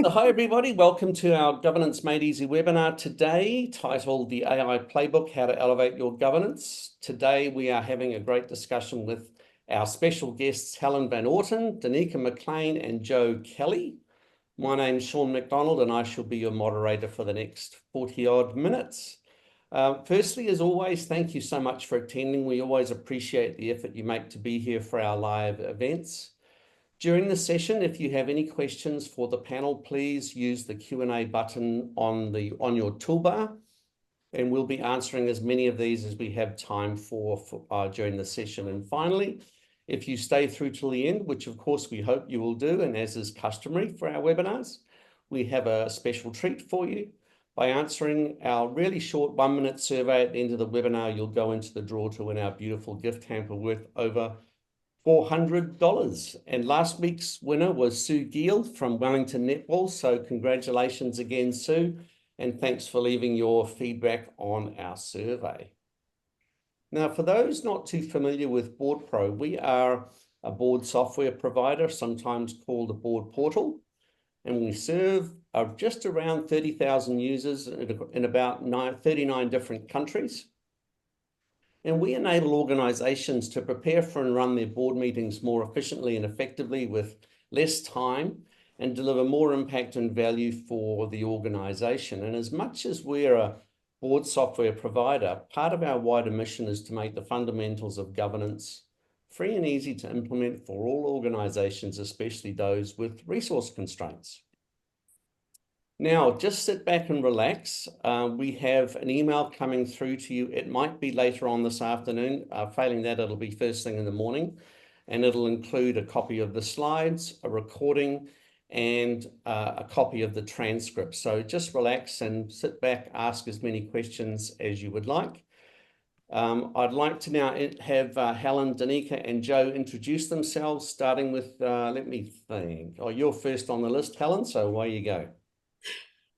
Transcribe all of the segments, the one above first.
hi everybody. Welcome to our Governance Made Easy webinar today, titled The AI Playbook, How to Elevate Your Governance. Today we are having a great discussion with our special guests, Helen Van Orten, Danica McLean and Joe Kelly. My name's Sean McDonald and I shall be your moderator for the next 40 odd minutes. Firstly, as always, thank you so much for attending. We always appreciate the effort you make to be here for our live events. During the session, if you have any questions for the panel, please use the Q&A button on your toolbar, and we'll be answering as many of these as we have time for during the session. And finally, if you stay through till the end, which of course we hope you will do, and as is customary for our webinars, we have a special treat for you. By answering our really short 1-minute survey at the end of the webinar, you'll go into the draw to win our beautiful gift hamper worth over $400. And last week's winner was Sue Gill from Wellington Netball. So congratulations again, Sue, and thanks for leaving your feedback on our survey. Now, for those not too familiar with Board Pro, we are a board software provider, sometimes called a board portal, and we serve just around 30,000 users in about 39 different countries. And we enable organizations to prepare for and run their board meetings more efficiently and effectively with less time and deliver more impact and value for the organization. And as much as we're a board software provider, part of our wider mission is to make the fundamentals of governance free and easy to implement for all organizations, especially those with resource constraints. Now, just sit back and relax. We have an email coming through to you. It might be later on this afternoon. Failing that, it'll be first thing in the morning. And it'll include a copy of the slides, a recording, and a copy of the transcript. So just relax and sit back, ask as many questions as you would like. I'd like to now have Helen, Danica, and Joe introduce themselves, starting with, let me think. Oh, you're first on the list, Helen, so away you go.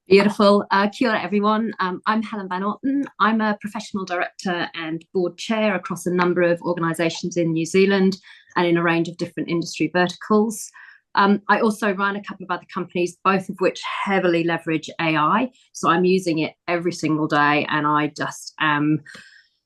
Beautiful. Kia ora, everyone. I'm Helen Van Orten. I'm a professional director and board chair across a number of organisations in New Zealand and in a range of different industry verticals. I also run a couple of other companies, both of which heavily leverage AI. So I'm using it every single day, and I just am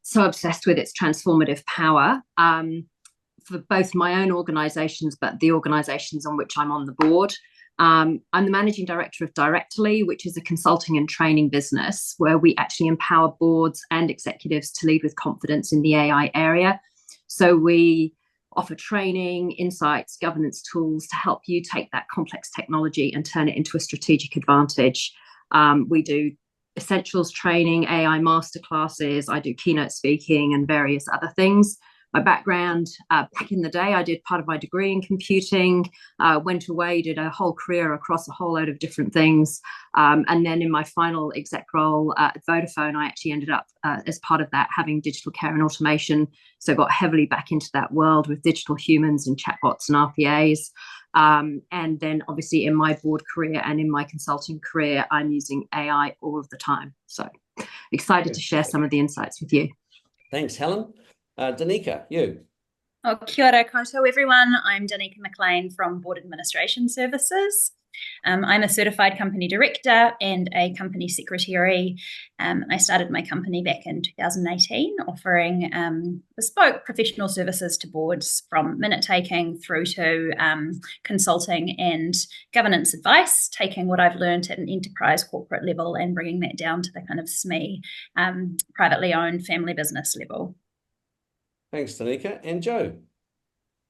so obsessed with its transformative power for both my own organisations, but the organisations on which I'm on the board. I'm the managing director of Directly, which is a consulting and training business where we actually empower boards and executives to lead with confidence in the AI area. So we offer training, insights, governance tools to help you take that complex technology and turn it into a strategic advantage. We do essentials training, AI masterclasses. I do keynote speaking and various other things. My background, back in the day, I did part of my degree in computing, went away, did a whole career across a whole load of different things. And then in my final exec role at Vodafone, I actually ended up, as part of that, having digital care and automation. So got heavily back into that world with digital humans and chatbots and RPAs. And then obviously in my board career and in my consulting career, I'm using AI all of the time. So excited to share some of the insights with you. Thanks, Helen. Danica, you. Oh, kia ora koutou, everyone. I'm Danica McLean from Board Administration Services. I'm a certified company director and a company secretary. I started my company back in 2018, offering bespoke professional services to boards, from minute taking through to consulting and governance advice, taking what I've learned at an enterprise corporate level and bringing that down to the kind of SME, privately owned family business level. Thanks, Danica. And Joe?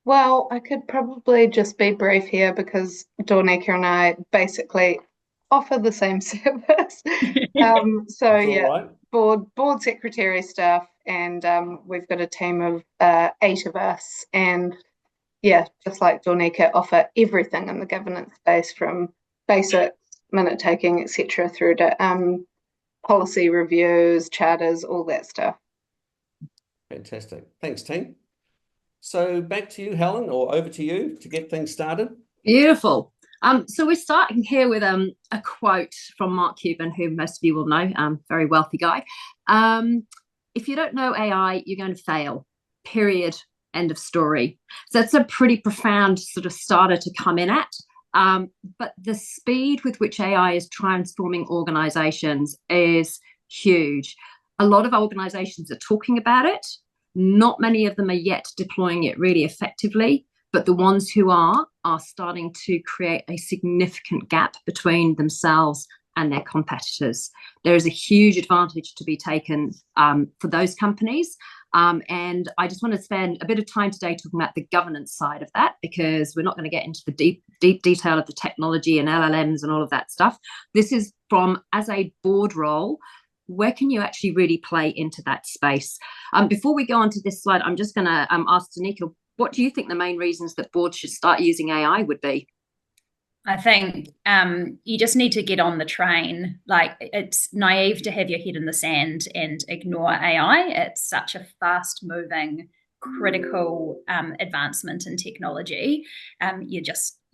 Well, I could probably just be brief here because Danica and I basically offer the same service. So yeah, right. board secretary staff, and we've got a team of 8 of us, and yeah, just like Danica, offer everything in the governance space, from basic minute taking, etc., through to policy reviews, charters, all that stuff. Fantastic. Thanks, team. So back to you, Helen, or over to you to get things started. Beautiful. So we're starting here with a quote from Mark Cuban, who most of you will know, very wealthy guy. If you don't know AI, you're going to fail, period, end of story. So that's a pretty profound sort of starter to come in at. But the speed with which AI is transforming organizations is huge. A lot of organizations are talking about it. Not many of them are yet deploying it really effectively, but the ones who are starting to create a significant gap between themselves and their competitors. There is a huge advantage to be taken for those companies. And I just want to spend a bit of time today talking about the governance side of that, because we're not going to get into the deep detail of the technology and LLMs and all of that stuff. This is from, as a board role, where can you actually really play into that space? Before we go on to this slide, I'm just going to ask Danica, what do you think the main reasons that boards should start using AI would be? I think you just need to get on the train. Like, it's naive to have your head in the sand and ignore AI. It's such a fast-moving, critical advancement in technology.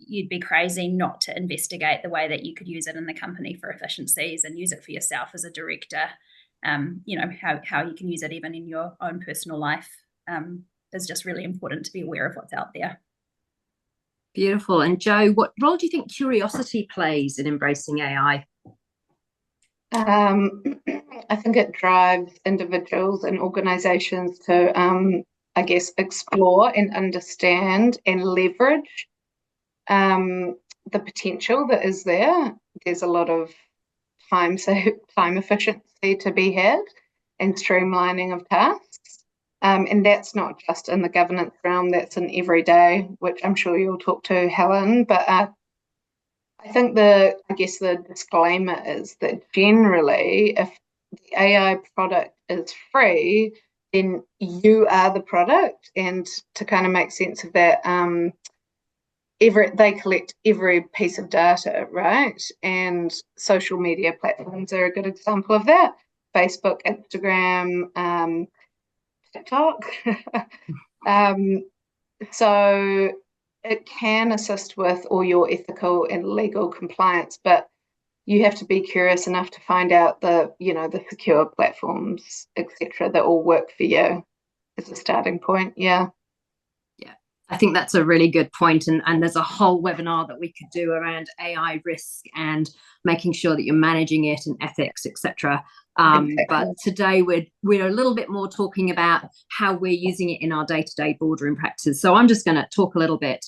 You'd be crazy not to investigate the way that you could use it in the company for efficiencies and use it for yourself as a director. How you can use it even in your own personal life is just really important to be aware of what's out there. Beautiful. And Jo, what role do you think curiosity plays in embracing AI? I think it drives individuals and organizations to, I guess, explore and understand and leverage the potential that is there. There's a lot of time efficiency to be had and streamlining of tasks. And that's not just in the governance realm, that's in every day, which I'm sure you'll talk to, Helen. But I think the disclaimer is that generally, if the AI product is free, then you are the product. And to kind of make sense of that, they collect every piece of data, right? And social media platforms are a good example of that. Facebook, Instagram, TikTok. So it can assist with all your ethical and legal compliance, but you have to be curious enough to find out the secure platforms, etc., that all work for you as a starting point. Yeah. I think that's a really good point. And there's a whole webinar that we could do around AI risk and making sure that you're managing it and ethics, etc. Exactly. But today we're a little bit more talking about how we're using it in our day-to-day boardroom practices. So I'm just going to talk a little bit.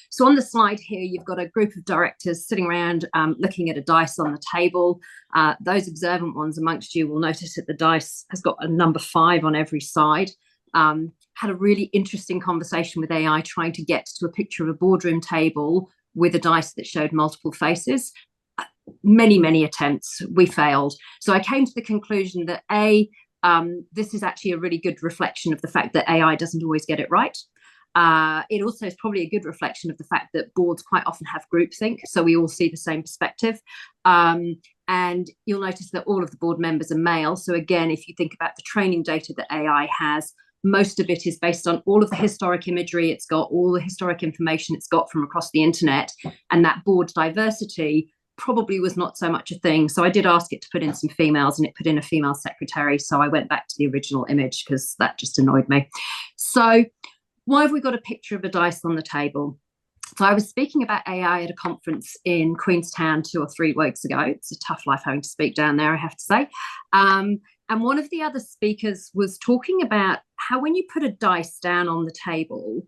So on the slide here, you've got a group of directors sitting around looking at a dice on the table. Those observant ones amongst you will notice that the dice has got a number 5 on every side. Had a really interesting conversation with AI trying to get to a picture of a boardroom table with a dice that showed multiple faces. Many attempts, we failed. So I came to the conclusion that this is actually a really good reflection of the fact that AI doesn't always get it right. It also is probably a good reflection of the fact that boards quite often have groupthink, so we all see the same perspective. And you'll notice that all of the board members are male. So again, if you think about the training data that AI has, most of it is based on all of the historic imagery it's got, all the historic information it's got from across the internet, and that board diversity probably was not so much a thing. So I did ask it to put in some females, and it put in a female secretary. So I went back to the original image because that just annoyed me. So why have we got a picture of a dice on the table? So I was speaking about AI at a conference in Queenstown 2 or 3 weeks ago. It's a tough life having to speak down there, I have to say. And one of the other speakers was talking about how when you put a dice down on the table,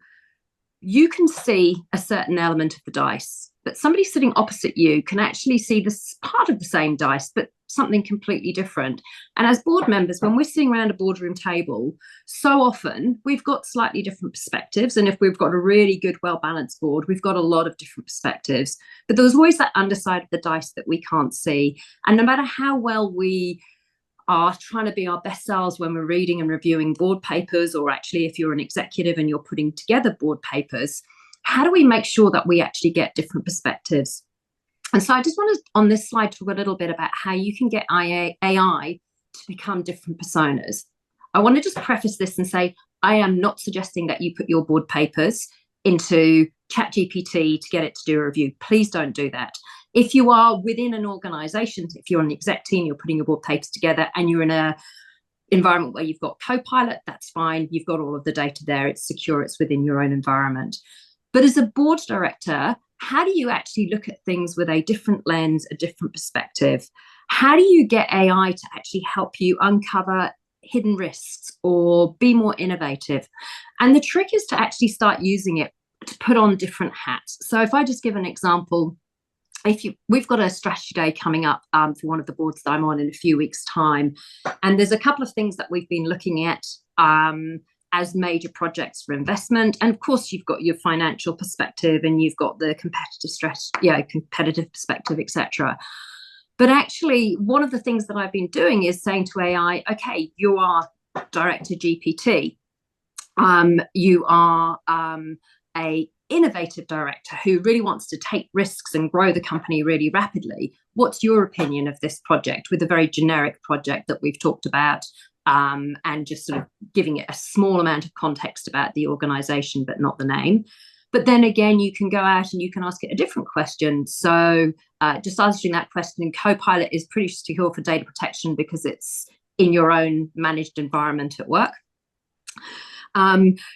you can see a certain element of the dice, but somebody sitting opposite you can actually see this part of the same dice, but something completely different. And as board members, when we're sitting around a boardroom table, so often we've got slightly different perspectives. And if we've got a really good, well-balanced board, we've got a lot of different perspectives. But there's always that underside of the dice that we can't see. And no matter how well we are trying to be our best selves when we're reading and reviewing board papers, or actually if you're an executive and you're putting together board papers, how do we make sure that we actually get different perspectives? And so I just want to, on this slide, talk a little bit about how you can get AI to become different personas. I want to just preface this and say, I am not suggesting that you put your board papers into ChatGPT to get it to do a review. Please don't do that. If you are within an organization, if you're on the exec team, you're putting your board papers together and you're in an environment where you've got Copilot, that's fine. You've got all of the data there. It's secure. It's within your own environment. But as a board director, how do you actually look at things with a different lens, a different perspective? How do you get AI to actually help you uncover hidden risks or be more innovative? And the trick is to actually start using it to put on different hats. So if I just give an example, we've got a strategy day coming up for one of the boards that I'm on in a few weeks' time, and there's a couple of things that we've been looking at as major projects for investment. And of course, you've got your financial perspective, and you've got the competitive perspective, etc. But actually, one of the things that I've been doing is saying to AI, okay, you are Director GPT. You are a innovative director who really wants to take risks and grow the company really rapidly. What's your opinion of this project, with a very generic project that we've talked about, and just sort of giving it a small amount of context about the organization, but not the name. But then again, you can go out and you can ask it a different question. So just answering that question in Copilot is pretty secure for data protection because it's in your own managed environment at work.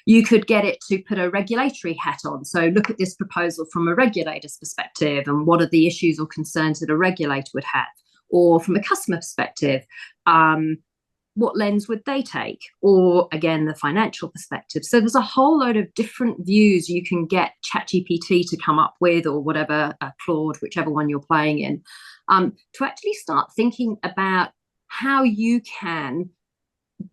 You could get it to put a regulatory hat on. So look at this proposal from a regulator's perspective, and what are the issues or concerns that a regulator would have? Or from a customer perspective, what lens would they take? Or again, the financial perspective. So there's a whole load of different views you can get ChatGPT to come up with, or whatever, Claude, whichever one you're playing in, to actually start thinking about how you can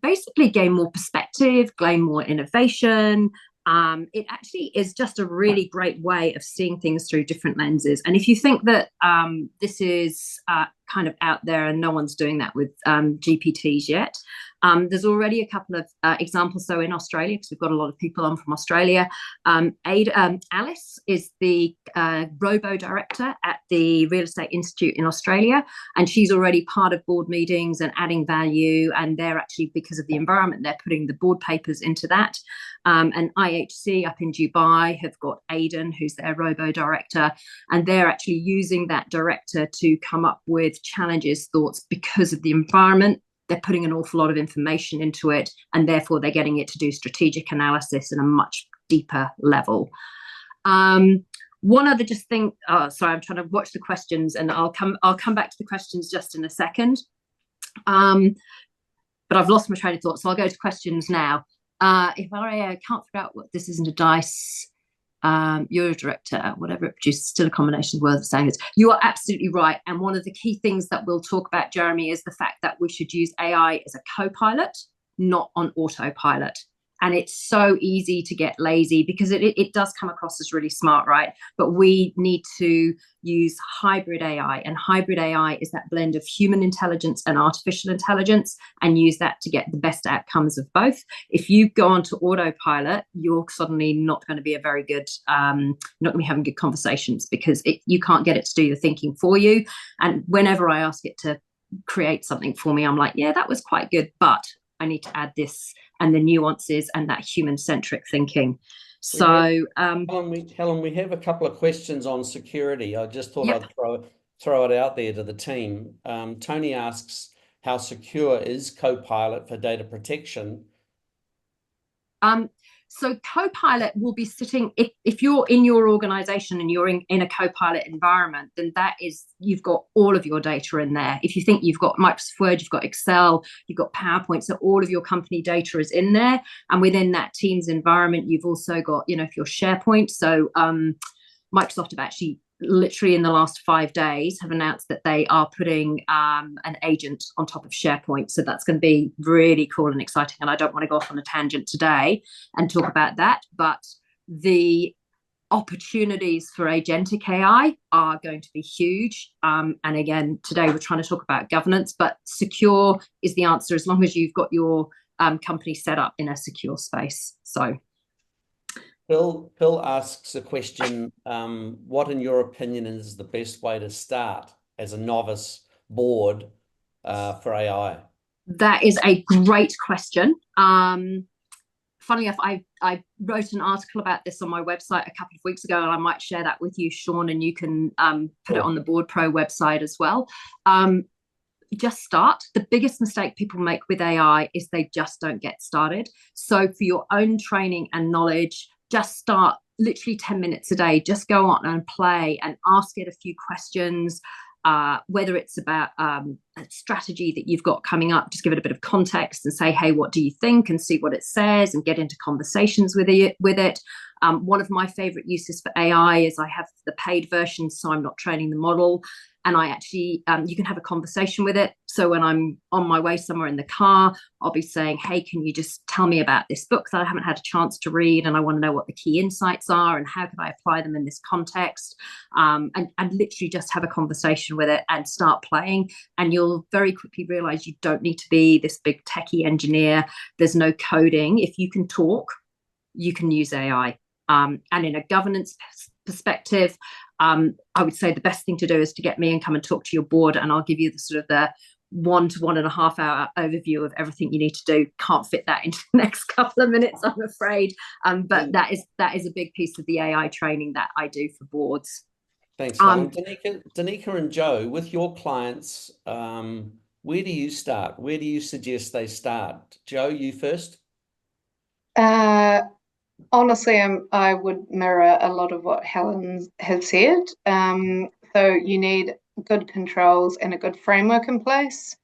basically gain more perspective, gain more innovation. It actually is just a really great way of seeing things through different lenses. And if you think that this is kind of out there and no one's doing that with GPTs yet, there's already a couple of examples. So in Australia, because we've got a lot of people on from Australia, Alice is the robo director at the Real Estate Institute in Australia, and she's already part of board meetings and adding value. And they're actually, because of the environment, they're putting the board papers into that. And IHC up in Dubai have got Aidan, who's their robo director, and they're actually using that director to come up with challenges, thoughts, because of the environment. They're putting an awful lot of information into it, and therefore they're getting it to do strategic analysis at a much deeper level. One other just thing, sorry, I'm trying to watch the questions, and I'll come back to the questions just in a second. But I've lost my train of thought, so I'll go to questions now. If I can't figure out what this isn't a dice, you're a director, whatever it produces, still a combination of words and standards. You are absolutely right. And one of the key things that we'll talk about, Jeremy, is the fact that we should use AI as a co-pilot, not on autopilot. And it's so easy to get lazy because it does come across as really smart, right? But we need to use hybrid AI, and hybrid AI is that blend of human intelligence and artificial intelligence, and use that to get the best outcomes of both. If you go onto autopilot, you're suddenly not going to be a very good, not going to be having good conversations, because you can't get it to do the thinking for you. And whenever I ask it to create something for me, I'm like, yeah, that was quite good, but I need to add this and the nuances and that human-centric thinking. So, Helen, we have a couple of questions on security. I just thought I'd throw it out there to the team. Tony asks, how secure is Copilot for data protection? So Copilot will be sitting, if you're in your organization and you're in a Copilot environment, then you've got all of your data in there. If you think you've got Microsoft Word, you've got Excel, you've got PowerPoint, so all of your company data is in there. And within that Teams environment, you've also got, if you're SharePoint. So Microsoft have actually literally in the last 5 days have announced that they are putting an agent on top of SharePoint. So that's going to be really cool and exciting. And I don't want to go off on a tangent today and talk about that, but the opportunities for agentic AI are going to be huge. And again, today we're trying to talk about governance, but secure is the answer, as long as you've got your company set up in a secure space. So Phil asks a question, what in your opinion is the best way to start as a novice board for AI? That is a great question. Funnily enough, I wrote an article about this on my website a couple of weeks ago, and I might share that with you, Sean, and you can put it on the Board Pro website as well. Just start. The biggest mistake people make with AI is they just don't get started. So for your own training and knowledge, just start literally 10 minutes a day, just go on and play and ask it a few questions, whether it's about a strategy that you've got coming up, just give it a bit of context and say, hey, what do you think, and see what it says and get into conversations with it. One of my favorite uses for AI is I have the paid version, so I'm not training the model. And I actually, you can have a conversation with it. So when I'm on my way somewhere in the car, I'll be saying, hey, can you just tell me about this book that I haven't had a chance to read? And I want to know what the key insights are and how can I apply them in this context? And literally just have a conversation with it and start playing. And you'll very quickly realize you don't need to be this big techie engineer. There's no coding. If you can talk, you can use AI. And in a governance perspective, I would say the best thing to do is to get me and come and talk to your board, and I'll give you the sort of the 1 to 1.5 hour overview of everything you need to do. Can't fit that into the next couple of minutes, I'm afraid. But that is a big piece of the AI training that I do for boards. Thanks, Helen. Danica and Joe, with your clients, where do you start? Where do you suggest they start? Joe, you first. Honestly, I would mirror a lot of what Helen has said. So you need good controls and a good framework in place,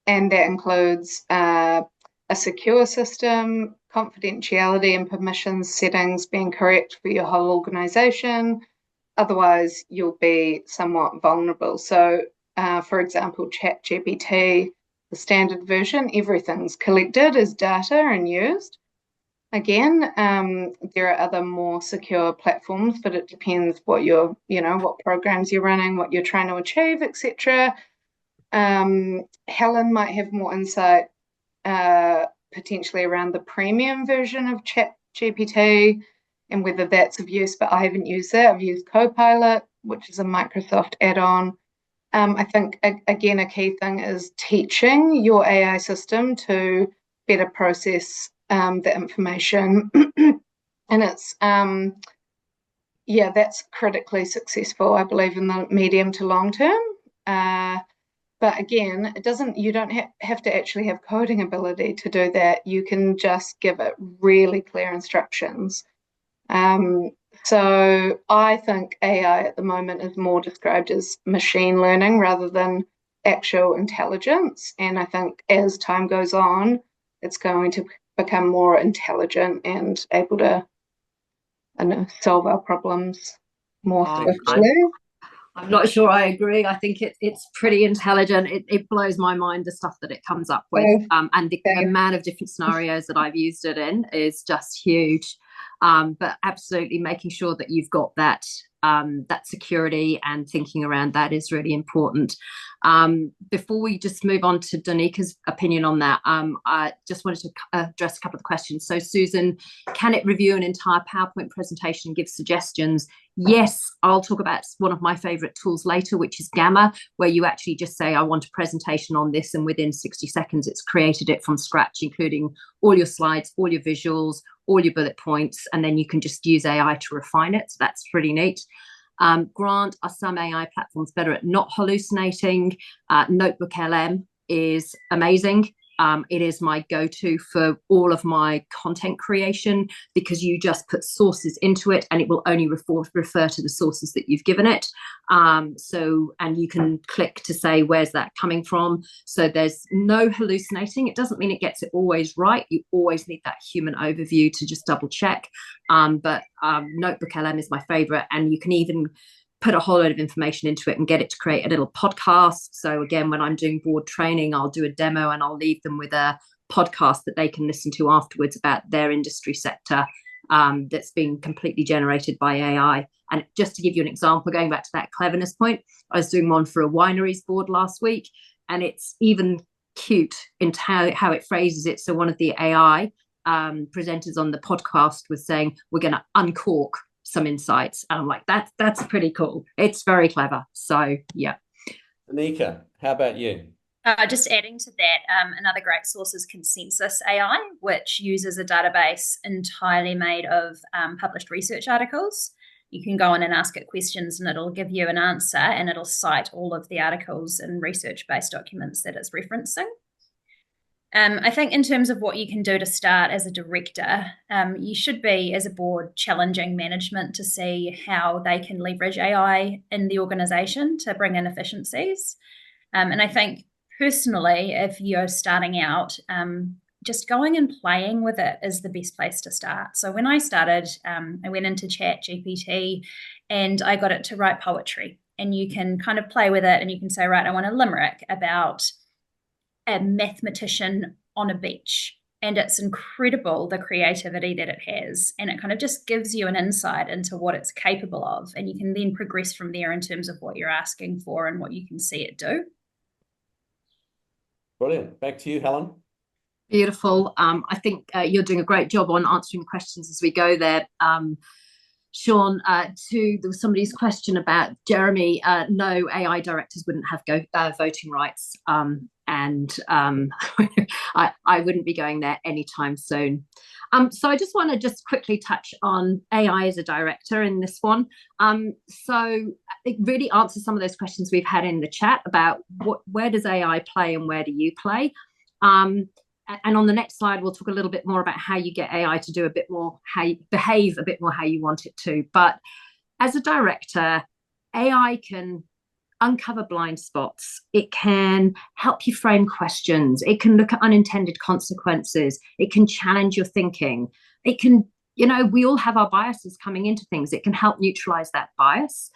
and that includes a secure system, confidentiality and permissions settings being correct for your whole organization. Otherwise, you'll be somewhat vulnerable. So, for example, ChatGPT, the standard version, everything's collected as data and used. Again, there are other more secure platforms, but it depends what what programs you're running, what you're trying to achieve, etc. Helen might have more insight potentially around the premium version of ChatGPT and whether that's of use, but I haven't used that. I've used Copilot, which is a Microsoft add-on. I think, again, a key thing is teaching your AI system to better process the information. And it's, that's critically successful, I believe, in the medium to long term. But again, you don't have to actually have coding ability to do that. You can just give it really clear instructions. So I think AI at the moment is more described as machine learning rather than actual intelligence. And I think as time goes on, it's going to become more intelligent and able to, solve our problems more swiftly. I'm not sure I agree. I think it's pretty intelligent. It blows my mind, the stuff that it comes up with. And the amount of different scenarios that I've used it in is just huge. But absolutely making sure that you've got that security and thinking around that is really important. Before we just move on to Danica's opinion on that, I just wanted to address a couple of questions. So Susan, can it review an entire PowerPoint presentation and give suggestions? Yes, I'll talk about one of my favorite tools later, which is Gamma, where you actually just say, I want a presentation on this, and within 60 seconds, it's created it from scratch, including all your slides, all your visuals, all your bullet points, and then you can just use AI to refine it. So that's pretty neat. Grant, are some AI platforms better at not hallucinating? Notebook LM is amazing. It is my go-to for all of my content creation because you just put sources into it and it will only refer to the sources that you've given it. And you can click to say, where's that coming from? So there's no hallucinating. It doesn't mean it gets it always right. You always need that human overview to just double check. But Notebook LM is my favorite, and you can even put a whole load of information into it and get it to create a little podcast. So again, when I'm doing board training, I'll do a demo and I'll leave them with a podcast that they can listen to afterwards about their industry sector that's been completely generated by AI. And just to give you an example, going back to that cleverness point, I was doing one for a wineries board last week, and it's even cute in how it phrases it. So one of the AI presenters on the podcast was saying, we're going to uncork some insights, and I'm like, that's pretty cool. It's very clever. So yeah. Danica, how about you? Just adding to that, another great source is Consensus AI, which uses a database entirely made of published research articles. You can go in and ask it questions and it'll give you an answer, and it'll cite all of the articles and research-based documents that it's referencing. I think in terms of what you can do to start as a director, you should be, as a board, challenging management to see how they can leverage AI in the organisation to bring in efficiencies. And I think personally, if you're starting out, just going and playing with it is the best place to start. So when I started, I went into ChatGPT and I got it to write poetry. And you can kind of play with it and you can say, right, I want a limerick about a mathematician on a beach. And it's incredible the creativity that it has. And it kind of just gives you an insight into what it's capable of. And you can then progress from there in terms of what you're asking for and what you can see it do. Brilliant. Back to you, Helen. Beautiful. I think you're doing a great job on answering the questions as we go there. Sean, there was somebody's question about Jeremy. No, AI directors wouldn't have voting rights, and I wouldn't be going there anytime soon. So I just want to quickly touch on AI as a director in this one. So it really answers some of those questions we've had in the chat about where does AI play and where do you play. And on the next slide, we'll talk a little bit more about how you get AI to do a bit more, how you behave a bit more how you want it to. But as a director, AI can uncover blind spots. It can help you frame questions. It can look at unintended consequences. It can challenge your thinking. It can, we all have our biases coming into things. It can help neutralize that bias.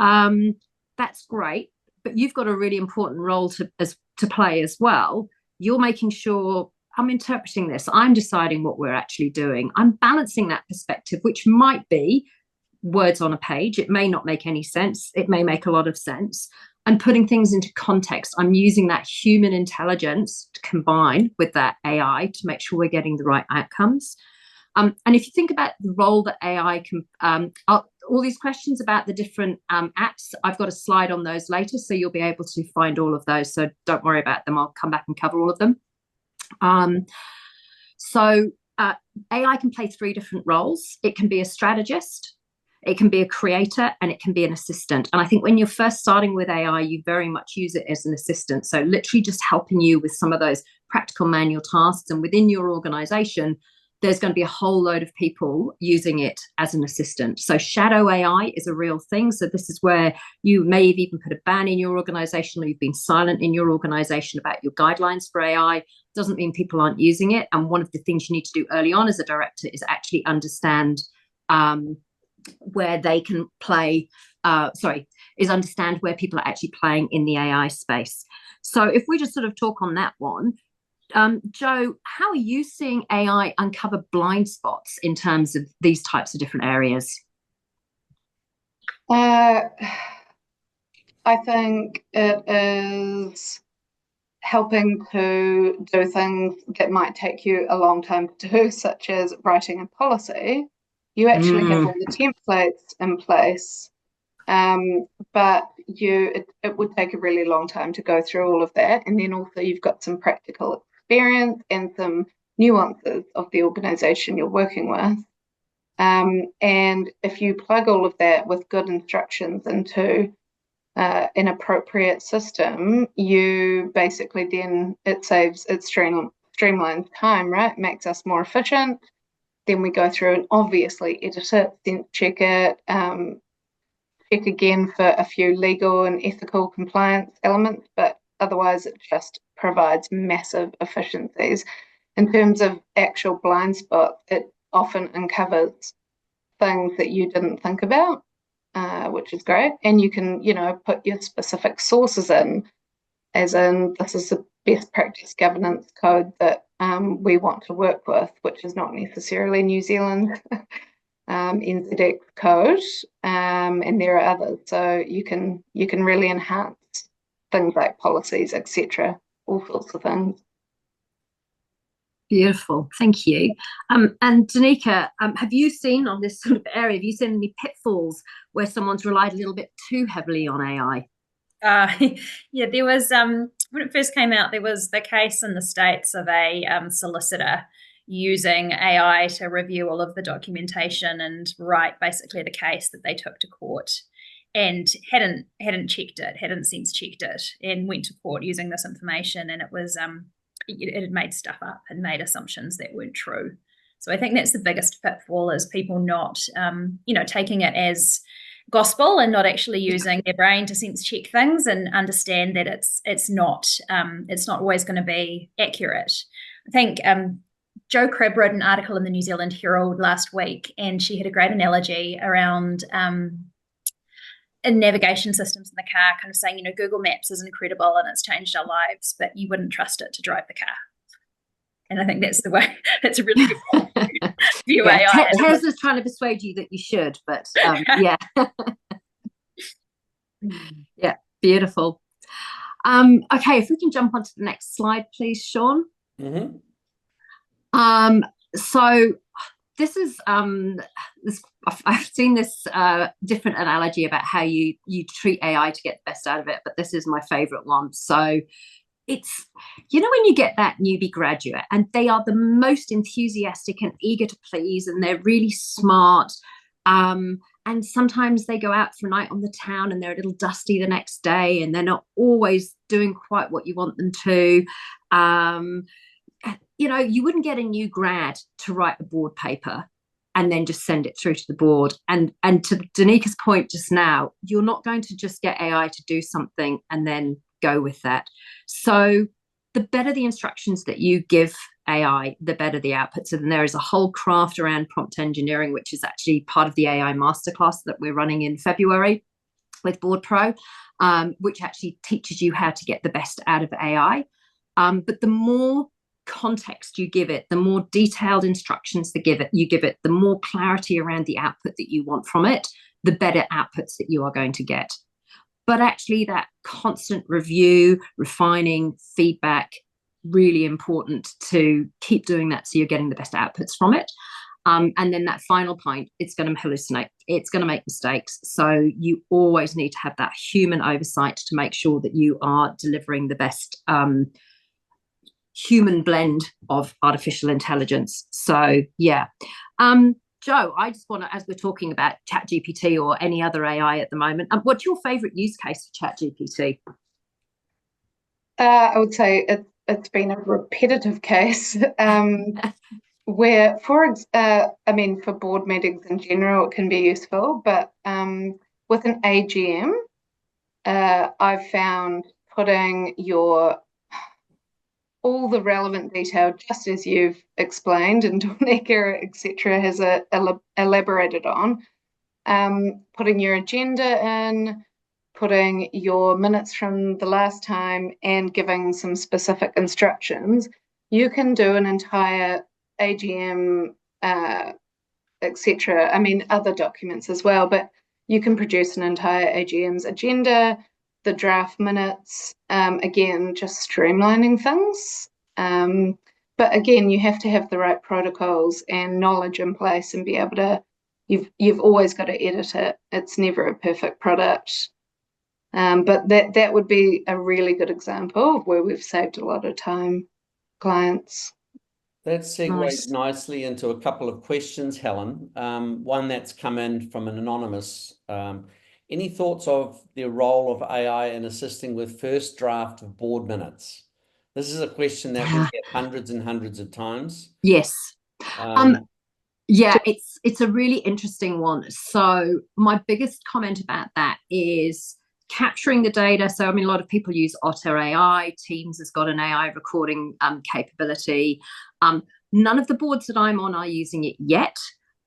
That's great, but you've got a really important role to play as well. You're making sure I'm interpreting this. I'm deciding what we're actually doing. I'm balancing that perspective, which might be words on a page. It may not make any sense. It may make a lot of sense. I'm putting things into context. I'm using that human intelligence to combine with that AI to make sure we're getting the right outcomes. And if you think about the role that AI can, all these questions about the different apps, I've got a slide on those later, so you'll be able to find all of those. So don't worry about them. I'll come back and cover all of them. AI can play 3 different roles. It can be a strategist, it can be a creator, and it can be an assistant. And I think when you're first starting with AI, you very much use it as an assistant. So literally just helping you with some of those practical manual tasks. And within your organization, there's going to be a whole load of people using it as an assistant. So shadow AI is a real thing. So this is where you may have even put a ban in your organization, or you've been silent in your organization about your guidelines for AI. Doesn't mean people aren't using it. And one of the things you need to do early on as a director is actually understand where they can play, understand where people are actually playing in the AI space. So if we just sort of talk on that one, Jo, how are you seeing AI uncover blind spots in terms of these types of different areas? I think it is helping to do things that might take you a long time to do, such as writing a policy. You actually have all the templates in place, but it would take a really long time to go through all of that. And then also you've got some practical experience and some nuances of the organization you're working with. And if you plug all of that with good instructions into an appropriate system, you basically then it streamlines time, right? It makes us more efficient. Then we go through and obviously edit it, then check it, check again for a few legal and ethical compliance elements, but otherwise it just provides massive efficiencies. In terms of actual blind spots, it often uncovers things that you didn't think about, which is great. And you can, put your specific sources in, as in this is the best practice governance code that we want to work with, which is not necessarily New Zealand NZX code, and there are others. So you can really enhance things like policies, etc., all sorts of things. Beautiful, thank you. And Danica, have you seen on this sort of area, have you seen any pitfalls where someone's relied a little bit too heavily on AI? Yeah, there was, when it first came out, there was the case in the States of a solicitor using AI to review all of the documentation and write basically the case that they took to court, and hadn't checked it, hadn't sense checked it, and went to court using this information. And it was it had made stuff up and made assumptions that weren't true. So I think that's the biggest pitfall, is people not, taking it as gospel and not actually using their brain to sense check things and understand that it's not always going to be accurate. I think Jo Cribb wrote an article in the New Zealand Herald last week, and she had a great analogy around in navigation systems in the car, kind of saying, Google Maps is incredible and it's changed our lives, but you wouldn't trust it to drive the car. And I think that's the way, that's a really good view AI. Tesla's trying to persuade you that you should, but yeah. Yeah, beautiful. Okay, if we can jump onto the next slide, please, Sean. Mm-hmm. So this is I've seen this different analogy about how you treat AI to get the best out of it, but this is my favorite one. So it's, when you get that newbie graduate and they are the most enthusiastic and eager to please, and they're really smart, and sometimes they go out for a night on the town and they're a little dusty the next day, and they're not always doing quite what you want them to. You wouldn't get a new grad to write a board paper and then just send it through to the board. And to Danika's point just now, you're not going to just get AI to do something and then go with that. So the better the instructions that you give AI, the better the outputs. And there is a whole craft around prompt engineering, which is actually part of the AI masterclass that we're running in February with Board Pro, which actually teaches you how to get the best out of AI. But the more context you give it, the more detailed instructions you give it, the more clarity around the output that you want from it, the better outputs that you are going to get. But actually that constant review, refining, feedback, really important to keep doing that so you're getting the best outputs from it. And then that final point, it's going to hallucinate, it's going to make mistakes. So you always need to have that human oversight to make sure that you are delivering the best human blend of artificial intelligence. So yeah. Jo, I just want to, as we're talking about ChatGPT or any other AI at the moment, what's your favorite use case for ChatGPT? I would say it's been a repetitive case where, for board meetings in general, it can be useful, but with an AGM, I've found putting all the relevant detail, just as you've explained, and Donika, etc., has elaborated on, putting your agenda in, putting your minutes from the last time, and giving some specific instructions. You can do an entire AGM, etc. Other documents as well, but you can produce an entire AGM's agenda, the draft minutes, again, just streamlining things. But again, you have to have the right protocols and knowledge in place and be able to, you've always got to edit it. It's never a perfect product. But that would be a really good example of where we've saved a lot of time, clients. That segues nicely into a couple of questions, Helen. One that's come in from an anonymous. Any thoughts of the role of AI in assisting with first draft of board minutes? This is a question that we get hundreds and hundreds of times. Yes. Yeah, it's a really interesting one. So my biggest comment about that is capturing the data. So, a lot of people use Otter AI. Teams has got an AI recording capability. None of the boards that I'm on are using it yet.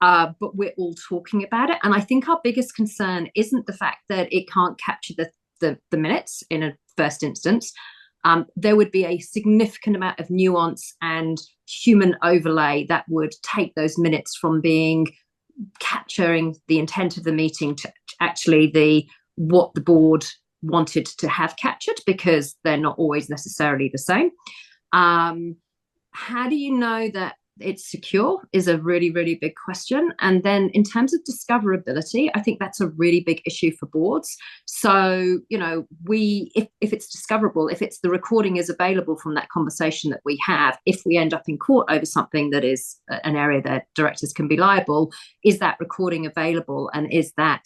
But we're all talking about it. And I think our biggest concern isn't the fact that it can't capture the minutes in a first instance. There would be a significant amount of nuance and human overlay that would take those minutes from being capturing the intent of the meeting to actually what the board wanted to have captured, because they're not always necessarily the same. How do you know that it's secure is a really, really big question. And then in terms of discoverability, I think that's a really big issue for boards. So, if it's discoverable, if it's the recording is available from that conversation that we have, if we end up in court over something that is an area that directors can be liable, is that recording available? And is that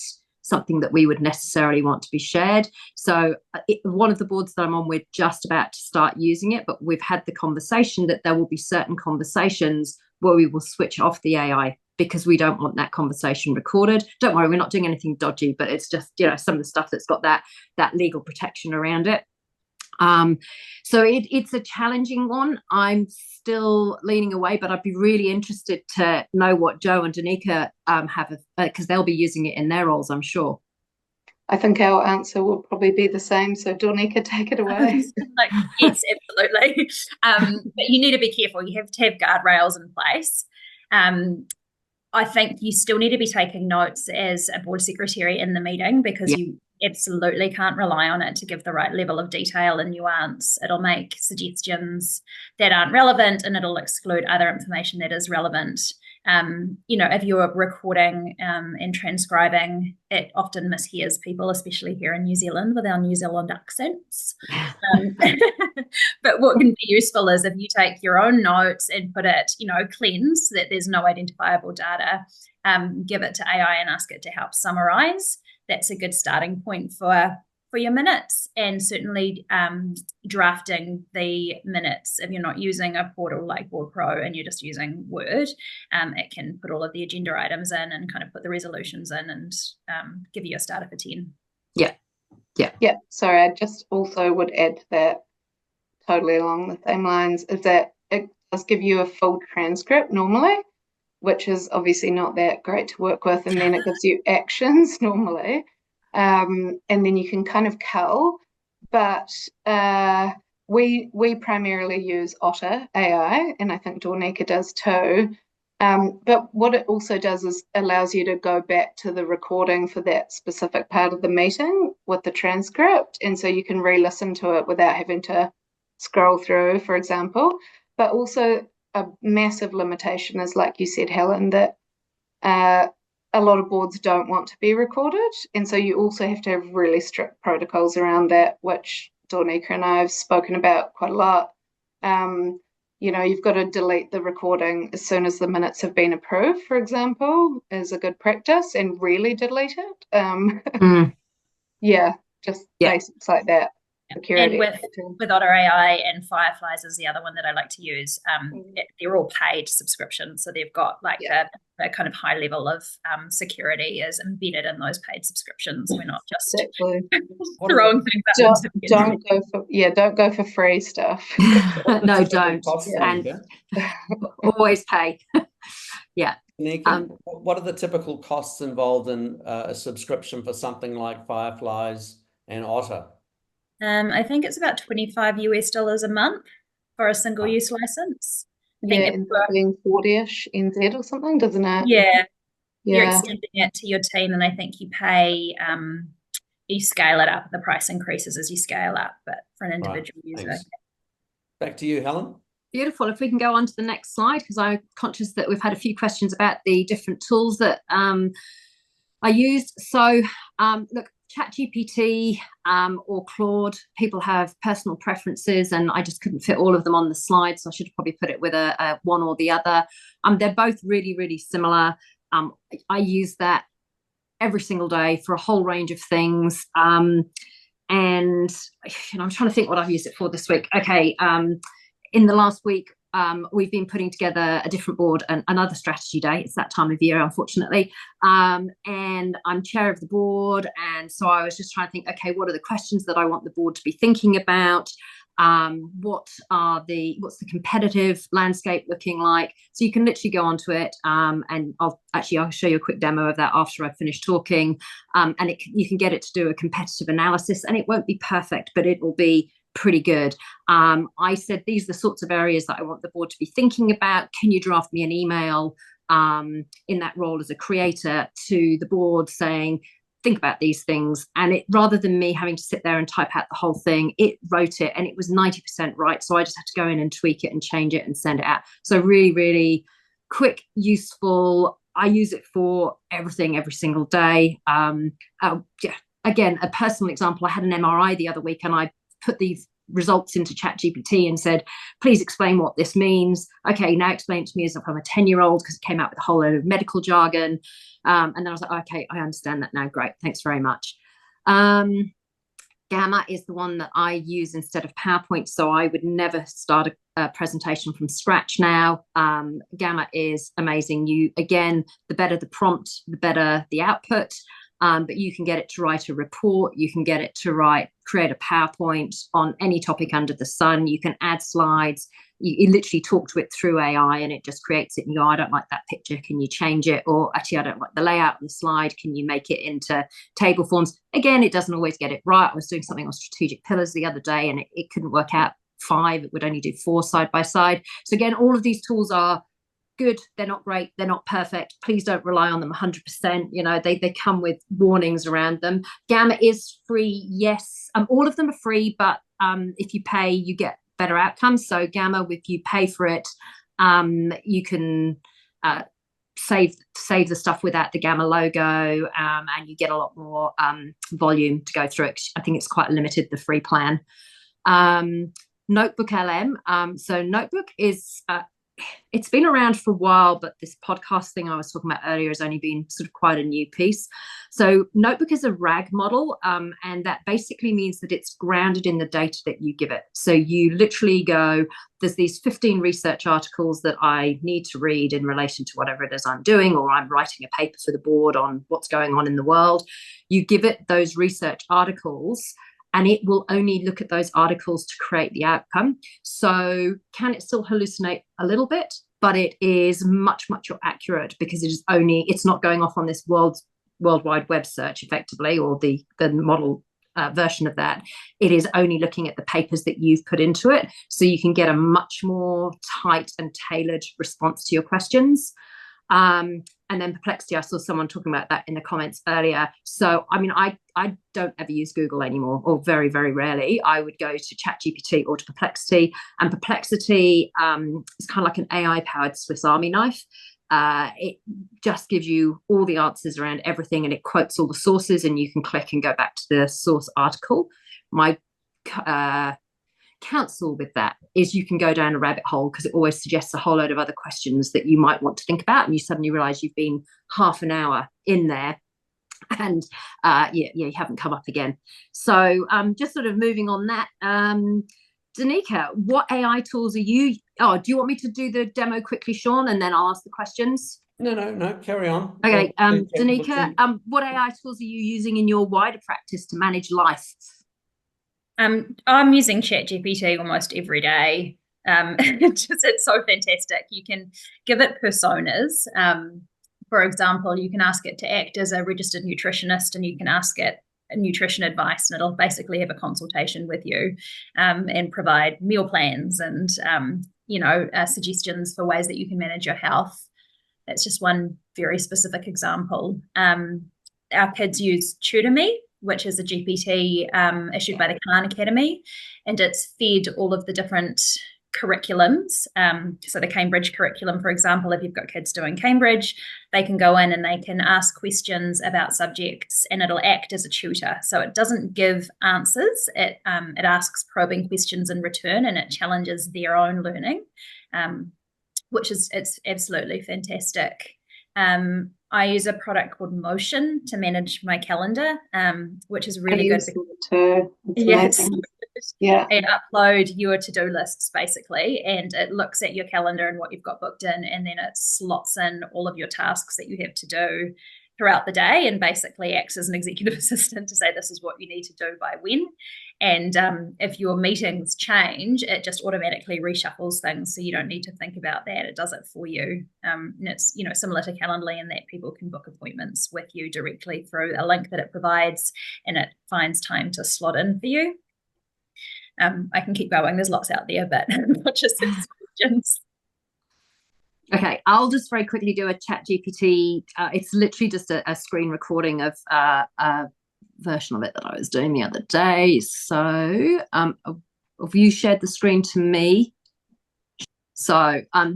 something that we would necessarily want to be shared. So one of the boards that I'm on, we're just about to start using it, but we've had the conversation that there will be certain conversations where we will switch off the AI because we don't want that conversation recorded. Don't worry, we're not doing anything dodgy, but it's just, you know, some of the stuff that's got that legal protection around it. So it's a challenging one. I'm still leaning away, but I'd be really interested to know what Joe and Danica have, because they'll be using it in their roles, I'm sure. I think our answer will probably be the same. So Danica, take it away. Yes, absolutely. But you need to be careful. You have to have guardrails in place. I think you still need to be taking notes as a board secretary in the meeting, because you absolutely can't rely on it to give the right level of detail and nuance. It'll make suggestions that aren't relevant, and it'll exclude other information that is relevant. You know, if you're recording and transcribing, it often mishears people, especially here in New Zealand with our New Zealand accents. But what can be useful is if you take your own notes and put it, you know, cleanse that there's no identifiable data, give it to AI and ask it to help summarize. That's a good starting point for your minutes. And certainly drafting the minutes, if you're not using a portal like Board Pro and you're just using Word, it can put all of the agenda items in and kind of put the resolutions in and give you a starter for 10. Yeah, sorry, I just also would add to that, totally along the same lines, is that it does give you a full transcript normally, which is obviously not that great to work with, and then it gives you actions normally, and then you can kind of cull. But we primarily use Otter AI, and I think Danica does too. But what it also does is allows you to go back to the recording for that specific part of the meeting with the transcript, and so you can re-listen to it without having to scroll through, for example. But also a massive limitation is, like you said, Helen, that a lot of boards don't want to be recorded, and so you also have to have really strict protocols around that, which Danica and I have spoken about quite a lot. You know, you've got to delete the recording as soon as the minutes have been approved, for example, is a good practice, and really delete it. Yeah, just basics like that. Security. And with Otter AI and Fireflies is the other one that I like to use. They're all paid subscriptions, so they've got like a kind of high level of security is embedded in those paid subscriptions. We're not just throwing things up. Don't go for free stuff. No, don't. And always pay. Danica, what are the typical costs involved in a subscription for something like Fireflies and Otter? I think it's about $25 a month for a single-use license. I think being 40-ish NZ or something, doesn't it? Yeah. You're extending it to your team, and I think you pay, you scale it up. The price increases as you scale up, but for an individual user. Thanks. Back to you, Helen. Beautiful. If we can go on to the next slide, because I'm conscious that we've had a few questions about the different tools that I used. So look, ChatGPT or Claude, people have personal preferences, and I just couldn't fit all of them on the slide, so I should have probably put it with a one or the other. They're both really, really similar. I use that every single day for a whole range of things. And I'm trying to think what I've used it for this week. Okay, in the last week, we've been putting together a different board and another strategy day. It's that time of year, unfortunately. And I'm chair of the board. And so I was just trying to think, okay, what are the questions that I want the board to be thinking about? What's the competitive landscape looking like? So you can literally go onto it, and I'll show you a quick demo of that after I've finished talking. And you can get it to do a competitive analysis, and it won't be perfect, but it will be pretty good. I said, these are the sorts of areas that I want the board to be thinking about. Can you draft me an email in that role as a creator to the board saying, think about these things? And it, rather than me having to sit there and type out the whole thing, it wrote it, and it was 90% right. So I just had to go in and tweak it and change it and send it out. So really, really quick, useful. I use it for everything every single day. Again, a personal example, I had an MRI the other week, and I put these results into ChatGPT and said, please explain what this means. Okay, now explain it to me as if I'm a 10-year-old, because it came out with a whole load of medical jargon. And then I was like, okay, I understand that now. Great, thanks very much. Gamma is the one that I use instead of PowerPoint, so I would never start a presentation from scratch now. Gamma is amazing. Again, the better the prompt, the better the output. But you can get it to write a report. You can get it to create a PowerPoint on any topic under the sun. You can add slides. You literally talk to it through AI and it just creates it. And you go, I don't like that picture. Can you change it? Or actually, I don't like the layout of the slide. Can you make it into table forms? Again, it doesn't always get it right. I was doing something on strategic pillars the other day and it couldn't work out 5. It would only do 4 side by side. So again, all of these tools are good. They're not great. They're not perfect. Please don't rely on them 100%. You know, they come with warnings around them. Gamma is free. Yes. All of them are free, but if you pay, you get better outcomes. So Gamma, if you pay for it, you can save the stuff without the Gamma logo, and you get a lot more volume to go through it. I think it's quite limited, the free plan. Notebook LM. So Notebook is it's been around for a while, but this podcast thing I was talking about earlier has only been sort of quite a new piece. So Notebook is a RAG model, and that basically means that it's grounded in the data that you give it. So you literally go, there's these 15 research articles that I need to read in relation to whatever it is I'm doing, or I'm writing a paper for the board on what's going on in the world. You give it those research articles, and it will only look at those articles to create the outcome. So can it still hallucinate a little bit? But it is much, much more accurate, because it's not going off on this World Wide Web search effectively, or the model version of that. It is only looking at the papers that you've put into it. So you can get a much more tight and tailored response to your questions. And then Perplexity, I saw someone talking about that in the comments earlier. So, I mean, I don't ever use Google anymore, or very, very rarely. I would go to ChatGPT or to Perplexity, and Perplexity is kind of like an AI-powered Swiss Army knife. It just gives you all the answers around everything, and it quotes all the sources, and you can click and go back to the source article. My counsel with that is you can go down a rabbit hole, because it always suggests a whole load of other questions that you might want to think about, and you suddenly realize you've been half an hour in there and you haven't come up again. So just sort of moving on that, Danica, what AI tools are you do you want me to do the demo quickly, Sean, and then I'll ask the questions? No, carry on. Okay. Danica, what AI tools are you using in your wider practice to manage life? I'm using ChatGPT almost every day. It's so fantastic. You can give it personas. For example, you can ask it to act as a registered nutritionist, and you can ask it nutrition advice, and it'll basically have a consultation with you and provide meal plans and suggestions for ways that you can manage your health. That's just one very specific example. Our kids use TutorMe, which is a GPT issued by the Khan Academy, and it's fed all of the different curriculums. So the Cambridge curriculum, for example, if you've got kids doing Cambridge, they can go in and they can ask questions about subjects, and it'll act as a tutor. So it doesn't give answers. It asks probing questions in return, and it challenges their own learning, it's absolutely fantastic. I use a product called Motion to manage my calendar, which is really good. Yes. Yeah. And upload your to-do lists basically, and it looks at your calendar and what you've got booked in, and then it slots in all of your tasks that you have to do throughout the day, and basically acts as an executive assistant to say this is what you need to do by when. And if your meetings change, it just automatically reshuffles things, so you don't need to think about that. It does it for you. And it's similar to Calendly in that people can book appointments with you directly through a link that it provides, and it finds time to slot in for you. I can keep going. There's lots out there, but not just questions. Okay, I'll just very quickly do a ChatGPT. It's literally just a screen recording of a version of it that I was doing the other day. So have you shared the screen to me? So I'm on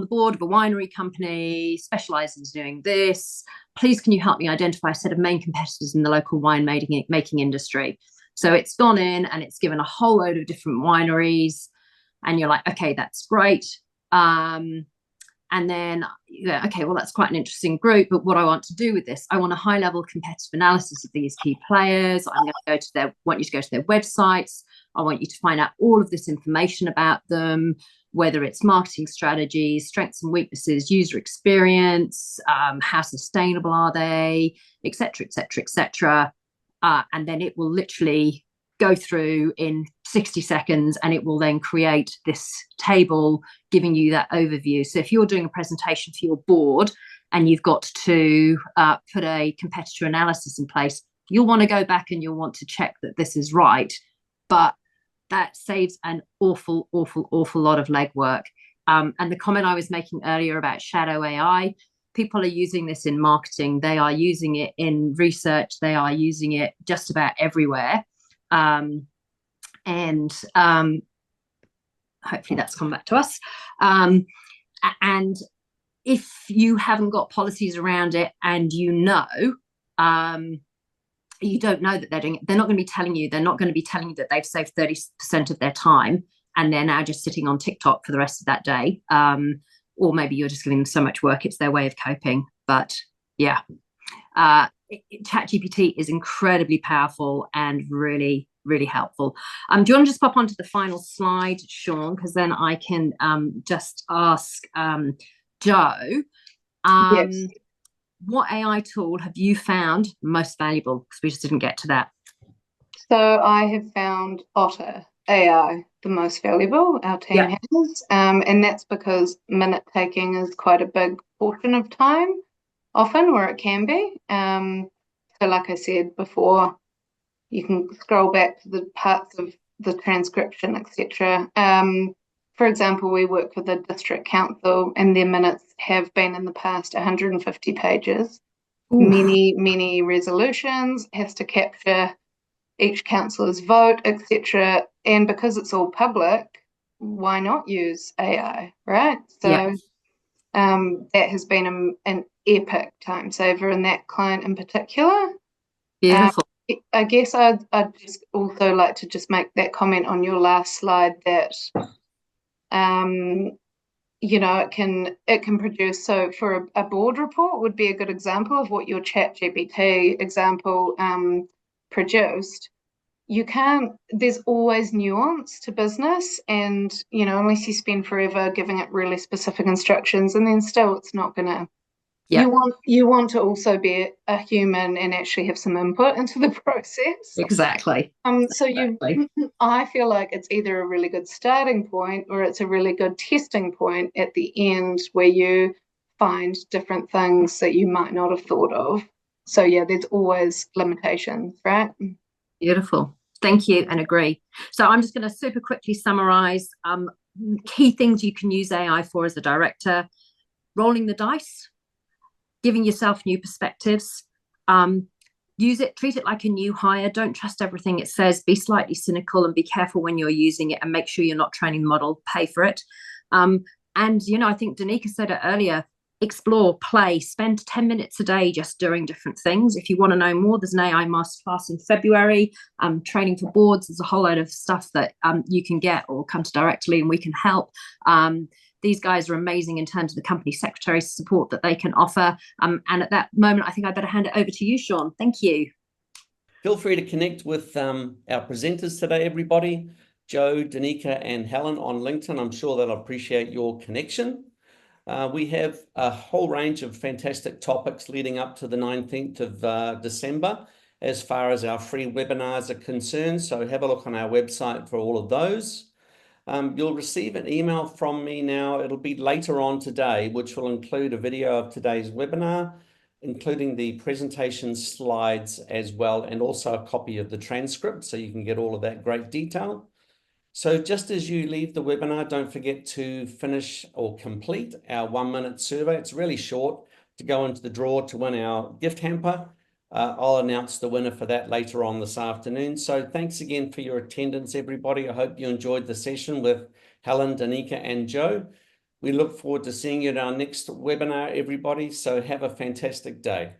the board of a winery company, specializes in doing this. Please, can you help me identify a set of main competitors in the local wine making industry? So it's gone in and it's given a whole load of different wineries, and you're like, okay, that's great. And then, okay, well, that's quite an interesting group, but what I want to do with this, I want a high-level competitive analysis of these key players. I'm going to want you to go to their websites. I want you to find out all of this information about them, whether it's marketing strategies, strengths and weaknesses, user experience, how sustainable are they, et cetera, et cetera, et cetera. And then it will literally go through in 60 seconds, and it will then create this table giving you that overview. So if you're doing a presentation for your board and you've got to put a competitor analysis in place, you'll want to go back and you'll want to check that this is right. But that saves an awful lot of legwork. And the comment I was making earlier about shadow AI, people are using this in marketing, they are using it in research, they are using it just about everywhere. And hopefully that's come back to us. And if you haven't got policies around it, and you don't know that they're doing it, they're not going to be telling you. They're not going to be telling you that they've saved 30% of their time and they're now just sitting on TikTok for the rest of that day. Or maybe you're just giving them so much work, it's their way of coping. But yeah, ChatGPT is incredibly powerful and really helpful. Do you want to just pop onto the final slide, Sean, because then I can just ask Jo, yes. What AI tool have you found most valuable? Because we just didn't get to that. So I have found Otter AI the most valuable, our team has, and that's because minute taking is quite a big portion of time, often, or it can be. So like I said before, you can scroll back to the parts of the transcription, etc. For example, we work with a district council, and their minutes have been in the past 150 pages. Oof. Many resolutions, has to capture each councillor's vote, etc. And because it's all public, why not use AI, right? So that has been an epic time saver in that client in particular. Beautiful. I guess I'd just also like to just make that comment on your last slide that you know, it can produce, so for a board report would be a good example of what your ChatGPT example produced. You can't, there's always nuance to business, and you know, unless you spend forever giving it really specific instructions, and then still it's not gonna. You want to also be a human and actually have some input into the process. Exactly. So I feel like it's either a really good starting point or it's a really good testing point at the end where you find different things that you might not have thought of. So yeah, there's always limitations, right? Beautiful. Thank you, and agree. So I'm just going to super quickly summarize key things you can use AI for as a director: rolling the dice, giving yourself new perspectives, use it, treat it like a new hire. Don't trust everything it says. Be slightly cynical and be careful when you're using it, and make sure you're not training the model. Pay for it. And, you know, I think Danica said it earlier, explore, play, spend 10 minutes a day just doing different things. If you want to know more, there's an AI masterclass in February, training for boards. There's a whole load of stuff that you can get, or come to directly and we can help. These guys are amazing in terms of the company secretary support that they can offer. And at that moment, I think I better hand it over to you, Sean. Thank you. Feel free to connect with our presenters today, everybody. Jo, Danica, and Helen on LinkedIn. I'm sure they'll appreciate your connection. We have a whole range of fantastic topics leading up to the 19th of December as far as our free webinars are concerned. So have a look on our website for all of those. You'll receive an email from me now. It'll be later on today, which will include a video of today's webinar, including the presentation slides as well, and also a copy of the transcript, so you can get all of that great detail. So just as you leave the webinar, don't forget to finish or complete our 1-minute survey. It's really short, to go into the draw to win our gift hamper. I'll announce the winner for that later on this afternoon. So thanks again for your attendance, everybody. I hope you enjoyed the session with Helen, Danica, and Jo. We look forward to seeing you at our next webinar, everybody. So have a fantastic day.